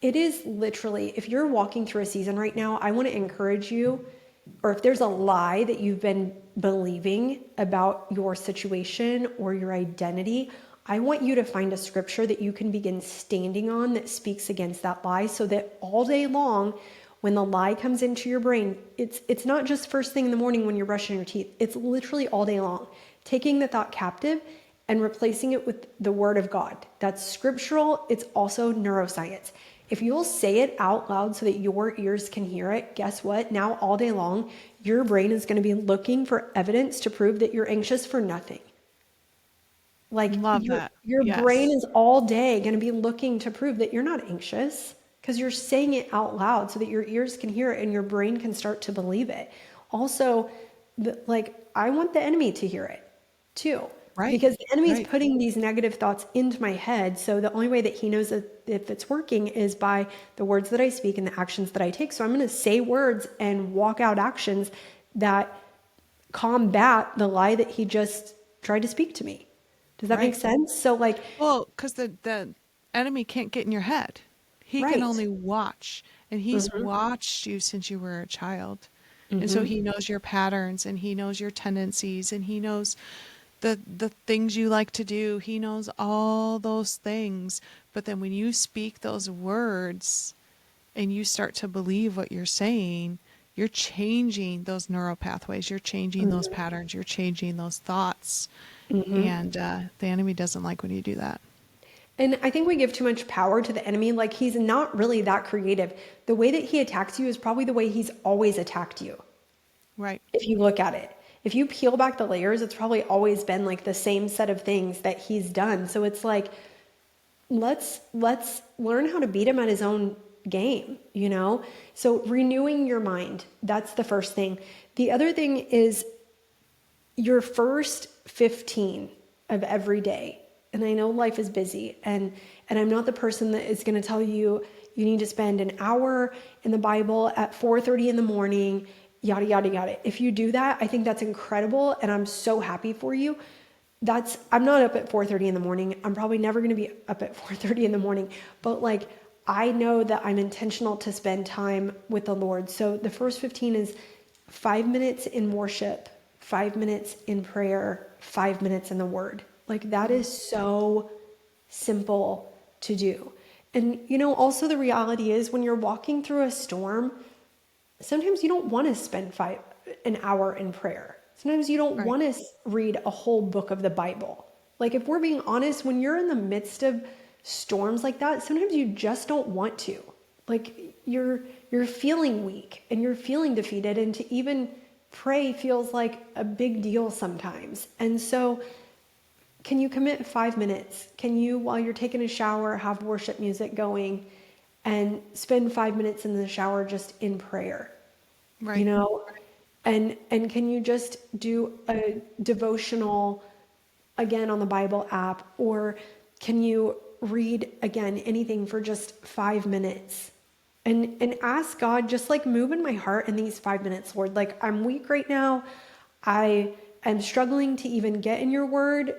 It is literally, if you're walking through a season right now, I want to encourage you, or if there's a lie that you've been believing about your situation or your identity, I want you to find a scripture that you can begin standing on that speaks against that lie, so that all day long, when the lie comes into your brain, it's not just first thing in the morning when you're brushing your teeth. It's literally all day long, taking the thought captive and replacing it with the word of God. That's scriptural. It's also neuroscience. If you'll say it out loud so that your ears can hear it, guess what? Now all day long, your brain is going to be looking for evidence to prove that you're anxious for nothing. Like Love that. your Yes. brain is all day going to be looking to prove that you're not anxious, because you're saying it out loud so that your ears can hear it and your brain can start to believe it. Also, I want the enemy to hear it too. Right. Because the enemy is Right. putting these negative thoughts into my head. So the only way that he knows that if it's working is by the words that I speak and the actions that I take. So I'm going to say words and walk out actions that combat the lie that he just tried to speak to me. Does that make Right. sense? So like, Well, because the enemy can't get in your head. He can right. only watch, and he's Mm-hmm. watched you since you were a child. And so Mm-hmm. he knows your patterns, and he knows your tendencies, and he knows the things you like to do. He knows all those things. But then when you speak those words and you start to believe what you're saying, you're changing those neural pathways, you're changing those patterns, you're changing those thoughts. Mm-hmm. And the enemy doesn't like when you do that. And I think we give too much power to the enemy. Like, he's not really that creative. The way that he attacks you is probably the way he's always attacked you. Right. If you look at it, if you peel back the layers, it's probably always been like the same set of things that he's done. So it's like, let's learn how to beat him at his own game, you know? So renewing your mind, that's the first thing. The other thing is your first 15 of every day. And I know life is busy, and I'm not the person that is going to tell you you need to spend an hour in the Bible at 4:30 in the morning, yada, yada, yada. If you do that, I think that's incredible, and I'm so happy for you. I'm not up at 4:30 in the morning. I'm probably never going to be up at 4:30 in the morning, but like, I know that I'm intentional to spend time with the Lord. So the first 15 is 5 minutes in worship, 5 minutes in prayer, 5 minutes in the word. Like, that is so simple to do. And, you know, also the reality is, when you're walking through a storm, sometimes you don't want to spend an hour in prayer. Sometimes you don't Right. want to read a whole book of the Bible. Like, if we're being honest, when you're in the midst of storms like that, sometimes you just don't want to. Like, you're feeling weak and you're feeling defeated, and to even pray feels like a big deal sometimes. And so, can you commit 5 minutes? Can you, while you're taking a shower, have worship music going and spend 5 minutes in the shower just in prayer? Right. You know, and can you just do a devotional again on the Bible app, or can you read again anything for just 5 minutes? And ask God, just like, move in my heart in these 5 minutes, Lord. Like, I'm weak right now. I am struggling to even get in your word.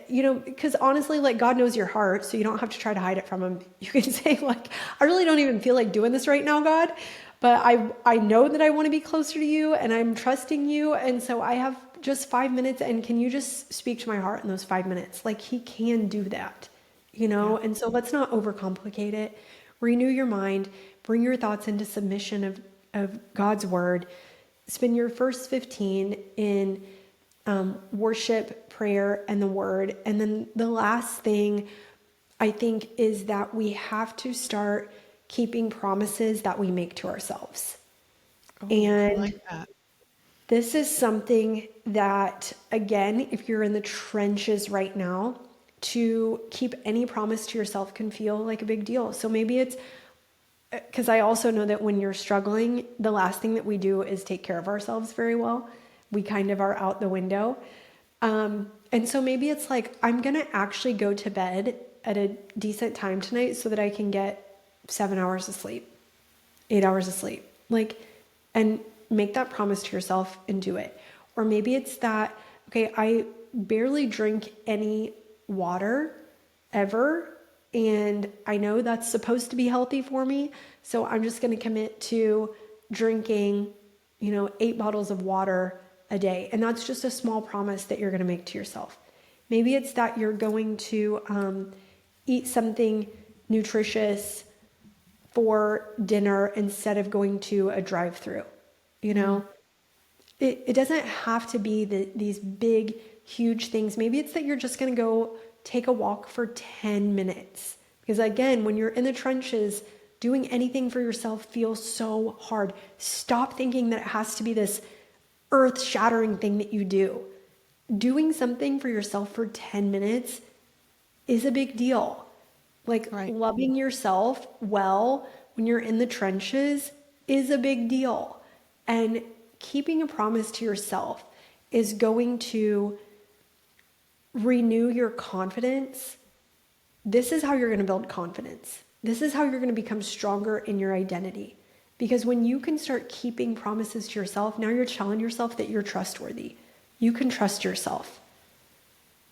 You know, because honestly, like, God knows your heart, so you don't have to try to hide it from him. You can say, like, I really don't even feel like doing this right now, God, but I know that I want to be closer to you, and I'm trusting you, and so I have just 5 minutes, and can you just speak to my heart in those 5 minutes? Like, he can do that, you know? Yeah. And so let's not overcomplicate it. Renew your mind, bring your thoughts into submission of God's word. Spend your first 15 in worship, prayer, and the word. And then the last thing, I think, is that we have to start keeping promises that we make to ourselves. Oh, I And like that. this is something that, again, if you're in the trenches right now, to keep any promise to yourself can feel like a big deal. So maybe it's, because I also know that when you're struggling, the last thing that we do is take care of ourselves very well. We kind of are out the window. And so maybe it's like, I'm going to actually go to bed at a decent time tonight so that I can get 7 hours of sleep, 8 hours of sleep, like, and make that promise to yourself and do it. Or maybe it's that, okay, I barely drink any water ever. And I know that's supposed to be healthy for me. So I'm just going to commit to drinking, 8 bottles of water a day. And that's just a small promise that you're going to make to yourself. Maybe it's that you're going to eat something nutritious for dinner instead of going to a drive-through. It doesn't have to be these big, huge things. Maybe it's that you're just going to go take a walk for 10 minutes. Because again, when you're in the trenches, doing anything for yourself feels so hard. Stop thinking that it has to be this earth-shattering thing that you do. Doing something for yourself for 10 minutes is a big deal. Like loving yourself well when you're in the trenches is a big deal. And keeping a promise to yourself is going to renew your confidence. This is how you're going to build confidence. This is how you're going to become stronger in your identity. Because when you can start keeping promises to yourself, now you're telling yourself that you're trustworthy. You can trust yourself.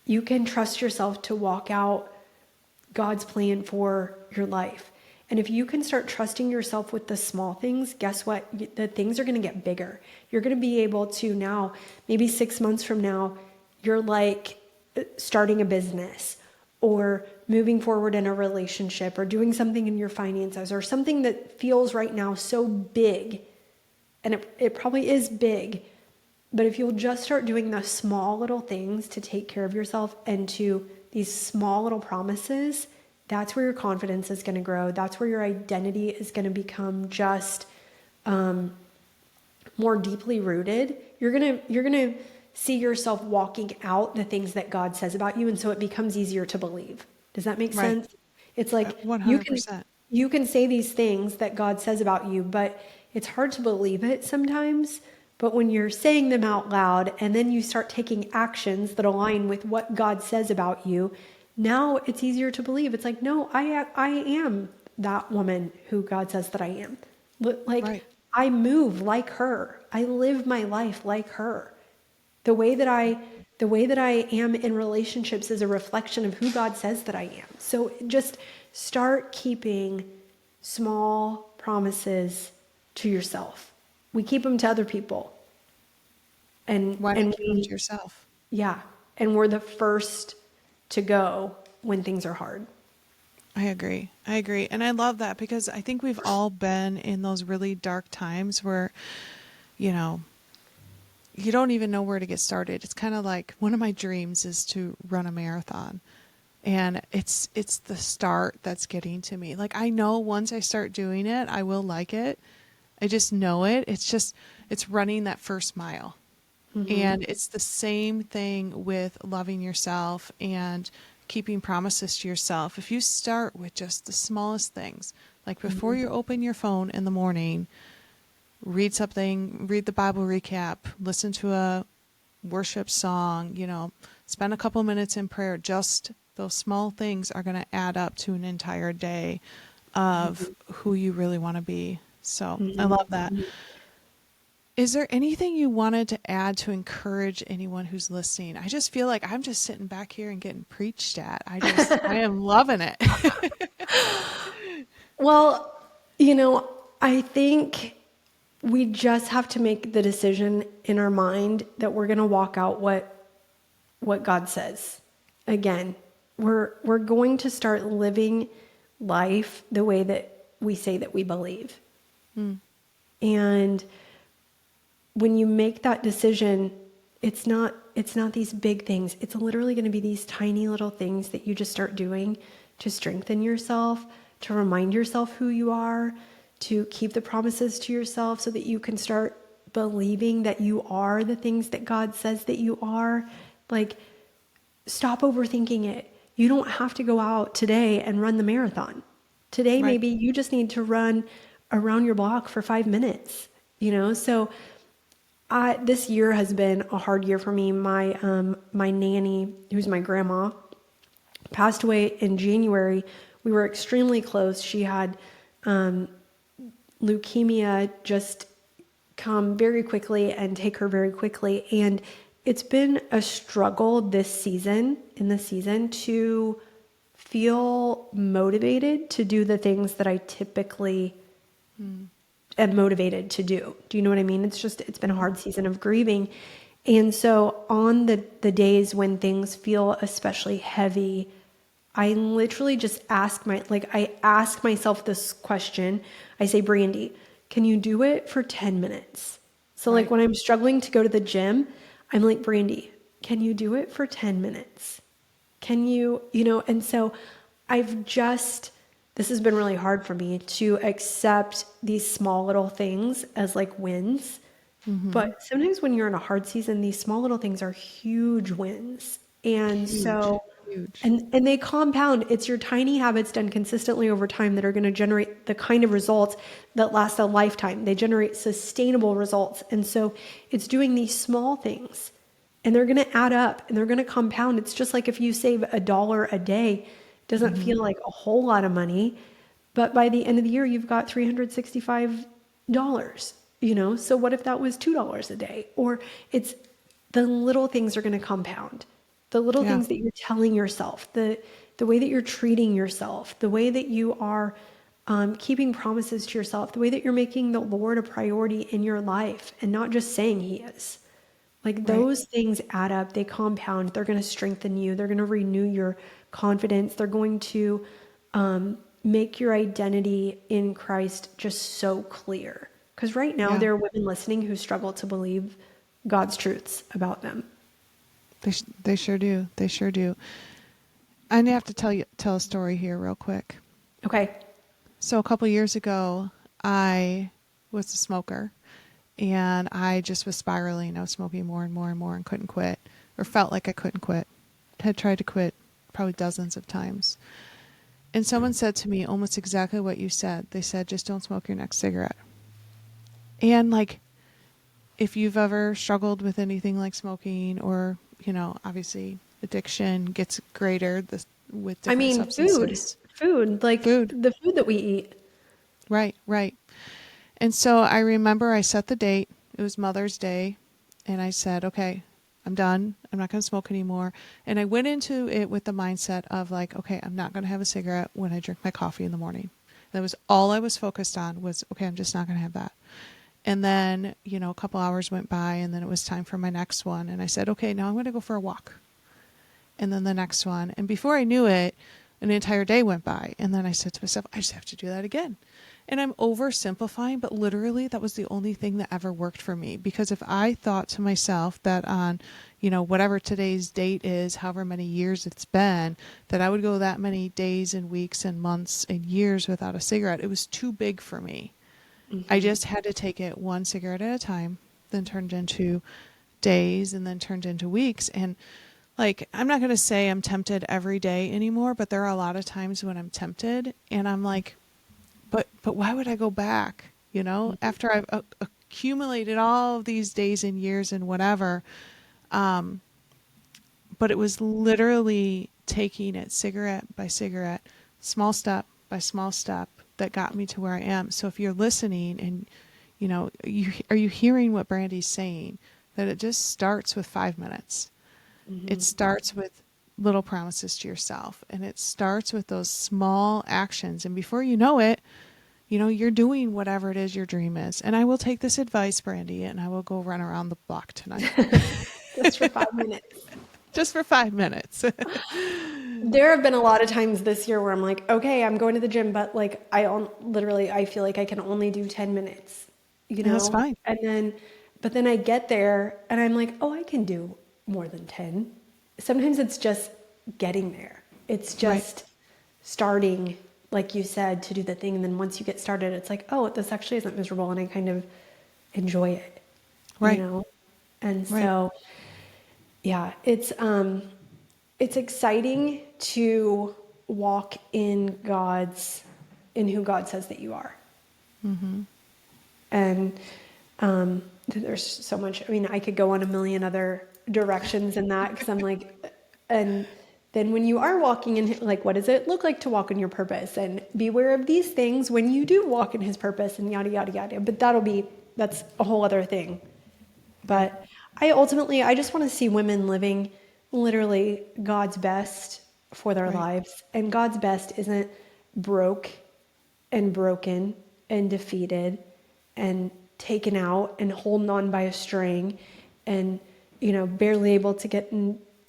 You can trust yourself to walk out God's plan for your life. And if you can start trusting yourself with the small things, guess what? The things are going to get bigger. You're going to be able to now, maybe 6 months from now, you're like starting a business or moving forward in a relationship or doing something in your finances or something that feels right now so big. And it probably is big. But if you'll just start doing the small little things to take care of yourself and to these small little promises, that's where your confidence is going to grow. That's where your identity is going to become just more deeply rooted. You're going to see yourself walking out the things that God says about you, and so it becomes easier to believe. Does that make sense? It's like 100%. You can say these things that God says about you, but it's hard to believe it sometimes. But when you're saying them out loud and then you start taking actions that align with what God says about you, now it's easier to believe. It's like, no, I am that woman who God says that I am. I move like her. I live my life like her. The way that I am in relationships is a reflection of who God says that I am. So just start keeping small promises to yourself. We keep them to other people. And why don't you keep them to yourself? Yeah. And we're the first to go when things are hard. I agree. And I love that because I think we've all been in those really dark times where, you don't even know where to get started. It's kind of like one of my dreams is to run a marathon. And it's the start that's getting to me. Like I know once I start doing it, I will like it. I just know it. It's running that first mile. Mm-hmm. And it's the same thing with loving yourself and keeping promises to yourself. If you start with just the smallest things, like before you open your phone in the morning, read the Bible recap, listen to a worship song, spend a couple minutes in prayer. Just those small things are going to add up to an entire day of who you really want to be. So I love that. Is there anything you wanted to add to encourage anyone who's listening? I just feel like I'm just sitting back here and getting preached at. I am loving it. Well, I think we just have to make the decision in our mind that we're going to walk out what God says. Again, we're going to start living life the way that we say that we believe. And when you make that decision, it's not these big things. It's literally going to be these tiny little things that you just start doing to strengthen yourself, to remind yourself who you are, to keep the promises to yourself so that you can start believing that you are the things that God says that you are. Like, stop overthinking it. You don't have to go out today and run the marathon. Today, Right. maybe you just need to run around your block for 5 minutes, you know? So this year has been a hard year for me. My nanny, who's my grandma, passed away in January. We were extremely close. She had leukemia just come very quickly and take her very quickly. And it's been a struggle in this season to feel motivated to do the things that I typically am motivated to do. Do you know what I mean? It's been a hard season of grieving. And so on the days when things feel especially heavy, I literally just I ask myself this question. I say, Brandi, can you do it for 10 minutes? So like Right. when I'm struggling to go to the gym, I'm like, Brandi, can you do it for 10 minutes? Can you, and so this has been really hard for me to accept these small little things as like wins. But sometimes when you're in a hard season, these small little things are huge wins. And Huge. so, Huge. and they compound. It's your tiny habits done consistently over time that are going to generate the kind of results that last a lifetime. They generate sustainable results. And so it's doing these small things and they're going to add up and they're going to compound. It's just like if you save $1 a day, it doesn't feel like a whole lot of money, but by the end of the year, you've got $365, So what if that was $2 a day? Or it's the little things are going to compound. The little Yeah. things that you're telling yourself, the way that you're treating yourself, the way that you are keeping promises to yourself, the way that you're making the Lord a priority in your life and not just saying he is. Like Right. those things add up, they compound, they're going to strengthen you, they're going to renew your confidence, they're going to make your identity in Christ just so clear. Because right now Yeah. there are women listening who struggle to believe God's truths about them. They sure do. They sure do. I have to tell a story here real quick. Okay. So a couple years ago, I was a smoker and I just was spiraling. I was smoking more and more and more and couldn't quit, or felt like I couldn't quit. Had tried to quit probably dozens of times. And someone said to me almost exactly what you said. They said, just don't smoke your next cigarette. And like, if you've ever struggled with anything like smoking or, obviously addiction gets greater with I different mean, substances. like Food. the food that we eat. Right, right. And so I remember I set the date. It was Mother's Day. And I said, okay, I'm done. I'm not going to smoke anymore. And I went into it with the mindset of like, okay, I'm not going to have a cigarette when I drink my coffee in the morning. That was all I was focused on was, okay, I'm just not going to have that. And then, a couple hours went by and then it was time for my next one. And I said, okay, now I'm going to go for a walk. And then the next one. And before I knew it, an entire day went by. And then I said to myself, I just have to do that again. And I'm oversimplifying, but literally that was the only thing that ever worked for me. Because if I thought to myself that on, whatever today's date is, however many years it's been, that I would go that many days and weeks and months and years without a cigarette, it was too big for me. I just had to take it one cigarette at a time, then turned into days and then turned into weeks. And like, I'm not going to say I'm tempted every day anymore, but there are a lot of times when I'm tempted and I'm like, but why would I go back? After I've accumulated all of these days and years and whatever. But it was literally taking it cigarette by cigarette, small step by small step that got me to where I am. So if you're listening and, are you hearing what Brandi's saying? That it just starts with 5 minutes. It starts with little promises to yourself and it starts with those small actions. And before you know it, you're doing whatever it is your dream is. And I will take this advice, Brandi, and I will go run around the block tonight. Just for 5 minutes. Just for 5 minutes. There have been a lot of times this year where I'm like, okay, I'm going to the gym, but like I feel like I can only do 10 minutes, That's fine. But then I get there and I'm like, oh, I can do more than 10. Sometimes it's just getting there. It's just starting, like you said, to do the thing. And then once you get started, it's like, oh, this actually isn't miserable and I kind of enjoy it, Right. And Right. so, yeah, it's exciting to walk in God's in who God says that you are. And there's so much, I mean, I could go on a million other directions in that, because I'm like, and then when you are walking in, like, what does it look like to walk in your purpose, and beware of these things when you do walk in his purpose, and yada, yada, yada. But that's a whole other thing. But I just want to see women living literally God's best for their lives. And God's best isn't broke and broken and defeated and taken out and holding on by a string and, barely able to get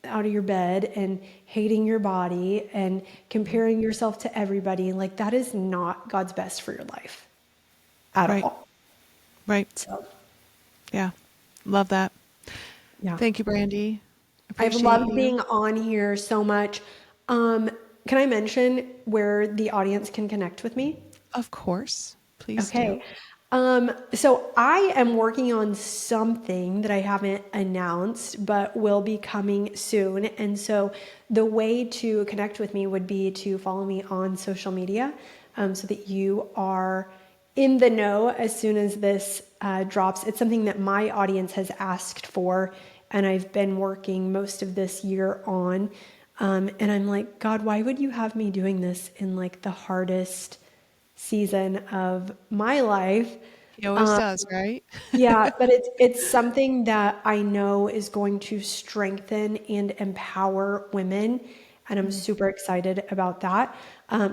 out of your bed and hating your body and comparing yourself to everybody. Like, that is not God's best for your life at all. Right. So, yeah. Love that. yeah. Thank you, Brandi. I've loved being on here so much. Can I mention where the audience can connect with me? Of course. Please Okay. do. So I am working on something that I haven't announced, but will be coming soon. And so the way to connect with me would be to follow me on social media, so that you are in the know as soon as this drops. It's something that my audience has asked for, and I've been working most of this year on. And I'm like, God, why would you have me doing this in like the hardest season of my life? He always does, right? Yeah, but it's something that I know is going to strengthen and empower women, and I'm super excited about that.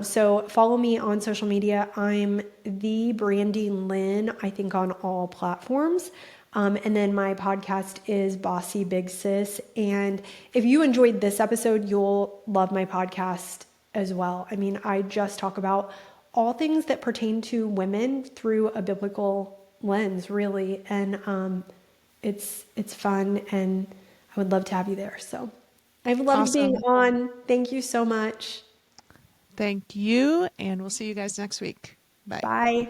So follow me on social media. I'm the Brandi Linn, I think, on all platforms. And then my podcast is Bossy Big Sis. And if you enjoyed this episode, you'll love my podcast as well. I mean, I just talk about all things that pertain to women through a biblical lens, really. And it's fun, and I would love to have you there. So I've loved being Awesome. on. Thank you so much. Thank you. And we'll see you guys next week. Bye. Bye.